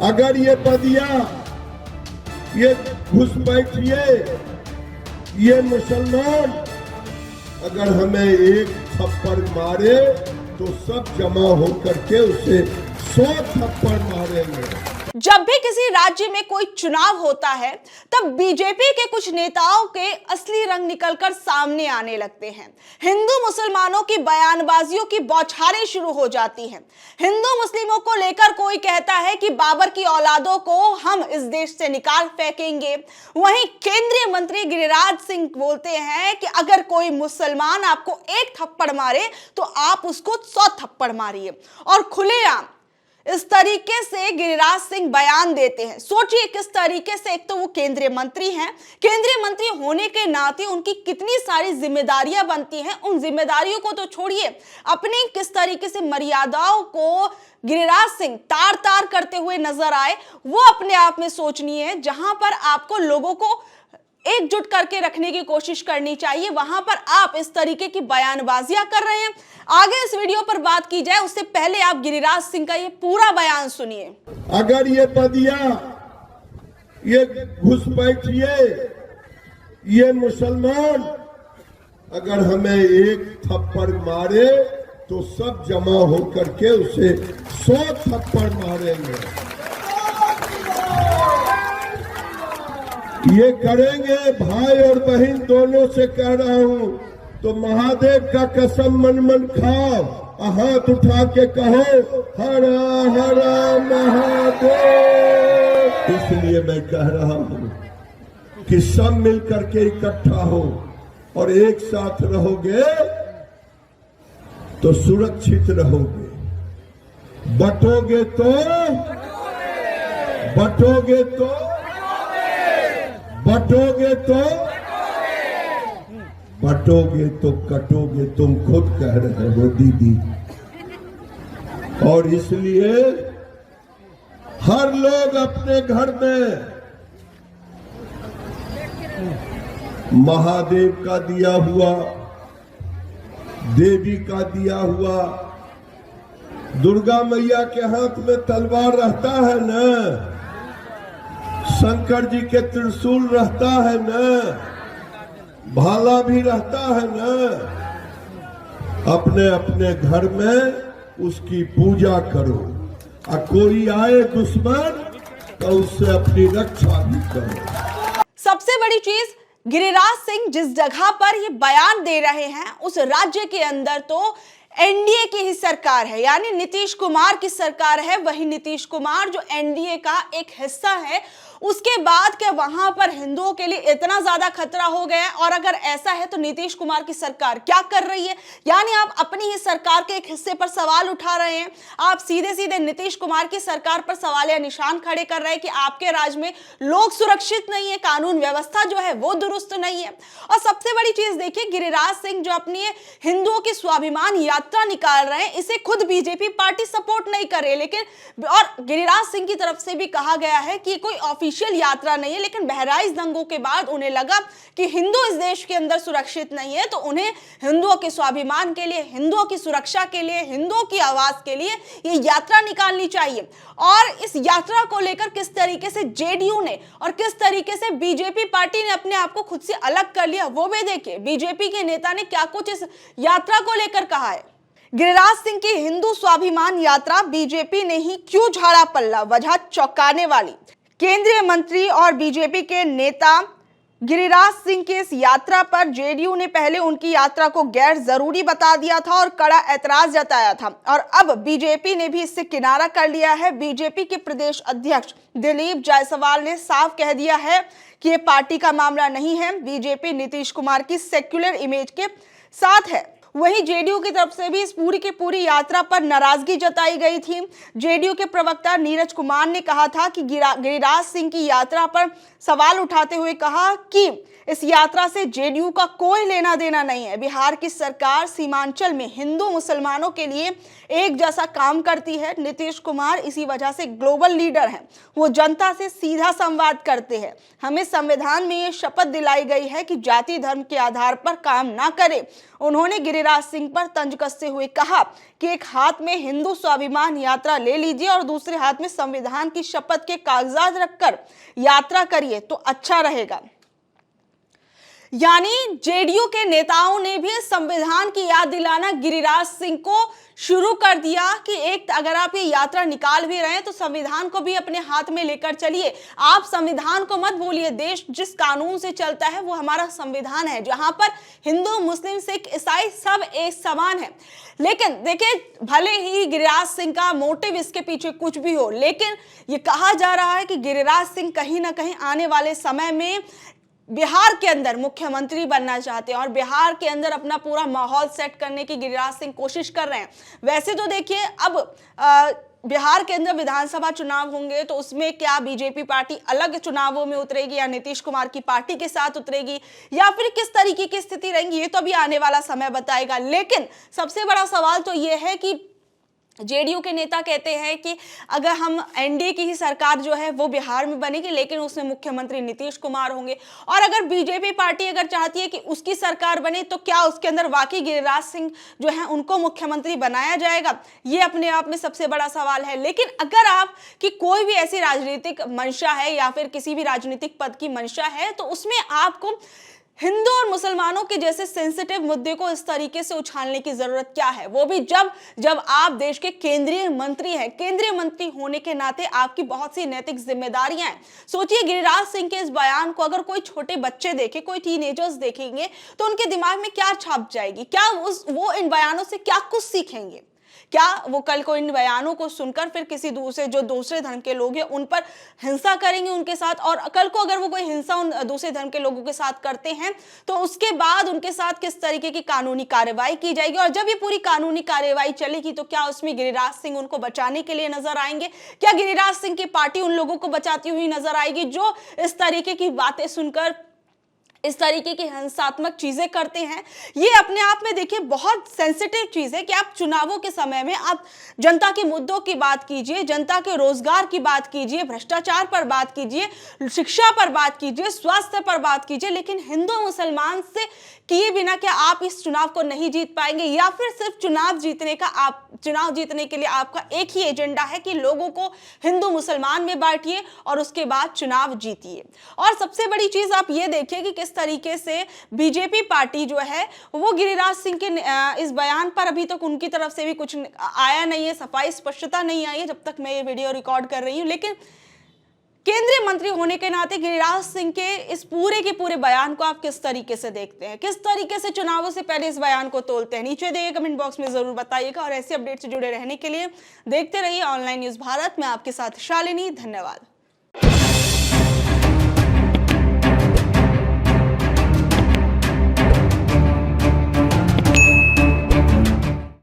अगर ये बदिया, ये घुसपैठिए, ये मुसलमान अगर हमें एक थप्पड़ मारे तो सब जमा होकर के उसे 100 थप्पड़ मारेंगे। जब भी किसी राज्य में कोई चुनाव होता है तब बीजेपी के कुछ नेताओं के असली रंग निकलकर सामने आने लगते हैं। हिंदू मुसलमानों की बयानबाजियों की बौछारें शुरू हो जाती हैं। हिंदू मुस्लिमों को लेकर कोई कहता है कि बाबर की औलादों को हम इस देश से निकाल फेंकेंगे। वहीं केंद्रीय मंत्री गिरिराज सिंह बोलते हैं कि अगर कोई मुसलमान आपको एक थप्पड़ मारे तो आप उसको 100 थप्पड़ मारिए। और खुलेआम इस तरीके से गिरिराज सिंह बयान देते हैं। सोचिए किस तरीके से, एक तो वो केंद्रीय मंत्री हैं, केंद्रीय मंत्री होने के नाते उनकी कितनी सारी जिम्मेदारियां बनती हैं। उन जिम्मेदारियों को तो छोड़िए, अपनी किस तरीके से मर्यादाओं को गिरिराज सिंह तार तार करते हुए नजर आए, वो अपने आप में सोचनीय है। जहां पर आपको लोगों को एकजुट करके रखने की कोशिश करनी चाहिए, वहां पर आप इस तरीके की बयानबाजियां कर रहे हैं। आगे इस वीडियो पर बात की जाए उससे पहले आप गिरिराज सिंह का ये पूरा बयान सुनिए। अगर ये बदिया, ये घुसपैठिए, ये मुसलमान अगर हमें एक थप्पड़ मारे तो सब जमा होकर के उसे 100 थप्पड़ मारेंगे। ये करेंगे भाई और बहन दोनों से कह रहा हूं, तो महादेव का कसम मन मन खाओ, हाथ उठा के कहो हर हर महादेव। इसलिए मैं कह रहा हूं कि सब मिलकर के इकट्ठा हो और एक साथ रहोगे तो सुरक्षित रहोगे। बटोगे तो बटोगे तो बटोगे तो बटोगे तो कटोगे, तुम खुद कह रहे हो दीदी। और इसलिए हर लोग अपने घर में महादेव का दिया हुआ, देवी का दिया हुआ, दुर्गा मैया के हाथ में तलवार रहता है न, शंकर जी के त्रिशूल रहता है न, भाला भी रहता है न। अपने अपने घर में उसकी पूजा करो, और कोई आए दुश्मन तो उससे अपनी रक्षा भी करो। सबसे बड़ी चीज, गिरिराज सिंह जिस जगह पर ये बयान दे रहे हैं उस राज्य के अंदर तो एनडीए की ही सरकार है, यानी नीतीश कुमार की सरकार है। वही नीतीश कुमार जो एनडीए का एक हिस्सा है, उसके बाद क्या वहां पर हिंदुओं के लिए इतना ज्यादा खतरा हो गया है? और अगर ऐसा है तो नीतीश कुमार की सरकार क्या कर रही है? यानी आप अपनी ही सरकार के एक हिस्से पर सवाल उठा रहे हैं। आप सीधे सीधे नीतीश कुमार की सरकार पर सवाल या निशान खड़े कर रहे हैं कि आपके राज्य में लोग सुरक्षित नहीं है, कानून व्यवस्था जो है वो दुरुस्त नहीं है। और सबसे बड़ी चीज देखिए, गिरिराज सिंह जो अपनी हिंदुओं की स्वाभिमान यात्रा निकाल रहे हैं, इसे खुद बीजेपी पार्टी सपोर्ट नहीं कर रही। लेकिन और गिरिराज सिंह की तरफ से भी कहा गया है कि कोई ऑफिशियल यात्रा नहीं है, लेकिन बहराइच दंगों के बाद उन्हें लगा कि हिंदू इस देश के अंदर सुरक्षित नहीं है, तो उन्हें हिंदुओं के स्वाभिमान के लिए, हिंदुओं की सुरक्षा के लिए, हिंदुओं की आवाज के लिए ये यात्रा निकालनी चाहिए। और इस यात्रा को लेकर किस तरीके से जेडीयू ने और किस तरीके से बीजेपी पार्टी ने अपने आप को खुद से अलग कर लिया, वो भी देखिए। बीजेपी के नेता ने क्या कुछ इस यात्रा को लेकर कहा है। गिरिराज सिंह की हिंदू स्वाभिमान यात्रा बीजेपी ने ही क्यों झाड़ा पल्ला, वजह चौंकाने वाली। केंद्रीय मंत्री और बीजेपी के नेता गिरिराज सिंह की इस यात्रा पर जेडीयू ने पहले उनकी यात्रा को गैर जरूरी बता दिया था और कड़ा ऐतराज जताया था, और अब बीजेपी ने भी इससे किनारा कर लिया है। बीजेपी के प्रदेश अध्यक्ष दिलीप जायसवाल ने साफ कह दिया है कि ये पार्टी का मामला नहीं है, बीजेपी नीतीश कुमार की सेक्युलर इमेज के साथ है। वहीं जेडीयू की तरफ से भी इस पूरी की पूरी यात्रा पर नाराजगी जताई गई थी। जेडीयू के प्रवक्ता नीरज कुमार ने कहा था कि गिरिराज सिंह की यात्रा पर सवाल उठाते हुए कहा कि इस यात्रा से जेडीयू का कोई लेना देना नहीं है। बिहार की सरकार सीमांचल में हिंदू मुसलमानों के लिए एक जैसा काम करती है। नीतीश कुमार इसी वजह से ग्लोबल लीडर हैं, वो जनता से सीधा संवाद करते हैं। हमें संविधान में ये शपथ दिलाई गई है कि जाति धर्म के आधार पर काम ना करें। उन्होंने गिरिराज गिरिराज सिंह पर तंज कसते हुए कहा कि एक हाथ में हिंदू स्वाभिमान यात्रा ले लीजिए और दूसरे हाथ में संविधान की शपथ के कागजात रखकर यात्रा करिए तो अच्छा रहेगा। यानी जेडीयू के नेताओं ने भी संविधान की याद दिलाना गिरिराज सिंह को शुरू कर दिया कि एक अगर आप ये यात्रा निकाल भी रहे हैं तो संविधान को भी अपने हाथ में लेकर चलिए। आप संविधान को मत भूलिए, देश जिस कानून से चलता है वो हमारा संविधान है, जहां पर हिंदू, मुस्लिम, सिख, ईसाई सब एक समान है। लेकिन देखिए, भले ही गिरिराज सिंह का मोटिव इसके पीछे कुछ भी हो, लेकिन ये कहा जा रहा है कि गिरिराज सिंह कहीं ना कहीं आने वाले समय में बिहार के अंदर मुख्यमंत्री बनना चाहते हैं और बिहार के अंदर अपना पूरा माहौल सेट करने की गिरिराज सिंह कोशिश कर रहे हैं। वैसे तो देखिए, अब बिहार के अंदर विधानसभा चुनाव होंगे तो उसमें क्या बीजेपी पार्टी अलग चुनावों में उतरेगी या नीतीश कुमार की पार्टी के साथ उतरेगी या फिर किस तरीके की स्थिति रहेगी, ये तो अभी आने वाला समय बताएगा। लेकिन सबसे बड़ा सवाल तो ये है कि जेडीयू के नेता कहते हैं कि अगर हम एनडीए की ही सरकार जो है वो बिहार में बनेगी, लेकिन उसमें मुख्यमंत्री नीतीश कुमार होंगे। और अगर बीजेपी पार्टी अगर चाहती है कि उसकी सरकार बने तो क्या उसके अंदर वाकई गिरिराज सिंह जो है उनको मुख्यमंत्री बनाया जाएगा, ये अपने आप में सबसे बड़ा सवाल है। लेकिन अगर आप कि कोई भी ऐसी राजनीतिक मंशा है या फिर किसी भी राजनीतिक पद की मंशा है तो उसमें आपको हिंदू और मुसलमानों के जैसे सेंसिटिव मुद्दे को इस तरीके से उछालने की जरूरत क्या है, वो भी जब आप देश के केंद्रीय मंत्री हैं। केंद्रीय मंत्री होने के नाते आपकी बहुत सी नैतिक जिम्मेदारियां हैं। सोचिए, गिरिराज सिंह के इस बयान को अगर कोई छोटे बच्चे देखे, कोई टीनेजर्स देखेंगे तो उनके दिमाग में क्या छाप जाएगी, क्या वो इन बयानों से क्या कुछ सीखेंगे? क्या वो कल को इन बयानों को सुनकर फिर किसी दूसरे धर्म के लोग हैं उन पर हिंसा करेंगे उनके साथ? और कल को अगर वो कोई हिंसा उन दूसरे धर्म के लोगों के साथ करते हैं तो उसके बाद उनके साथ किस तरीके की कानूनी कार्रवाई की जाएगी? और जब ये पूरी कानूनी कार्रवाई चलेगी तो क्या उसमें गिरिराज सिंह उनको बचाने के लिए नजर आएंगे? क्या गिरिराज सिंह की पार्टी उन लोगों को बचाती हुई नजर आएगी जो इस तरीके की बातें सुनकर इस तरीके की हिंसात्मक चीजें करते हैं? ये अपने आप में देखिए बहुत सेंसिटिव चीज है कि आप चुनावों के समय में आप जनता के मुद्दों की बात कीजिए, जनता के रोजगार की बात कीजिए, भ्रष्टाचार पर बात कीजिए, शिक्षा पर बात कीजिए, स्वास्थ्य पर बात कीजिए, लेकिन हिंदू मुसलमान से किए बिना क्या आप इस चुनाव को नहीं जीत पाएंगे? या फिर सिर्फ चुनाव जीतने के लिए आपका एक ही एजेंडा है कि लोगों को हिंदू मुसलमान में बांटिए और उसके बाद चुनाव जीतिए? और सबसे बड़ी चीज आप ये देखिए कि किस तरीके से बीजेपी पार्टी जो है वो गिरिराज सिंह के इस बयान पर अभी तक उनकी तरफ से भी कुछ आया नहीं है, सफाई स्पष्टता नहीं आई है जब तक मैं ये वीडियो रिकॉर्ड कर रही हूं। लेकिन केंद्रीय मंत्री होने के नाते गिरिराज सिंह के इस पूरे के पूरे बयान को आप किस तरीके से देखते हैं, किस तरीके से चुनावों से पहले इस बयान को तोलते हैं? नीचे दिए कमेंट बॉक्स में जरूर बताइएगा और ऐसे अपडेट से जुड़े रहने के लिए देखते रहिए ऑनलाइन न्यूज भारत। मैं आपके साथ शालिनी, धन्यवाद।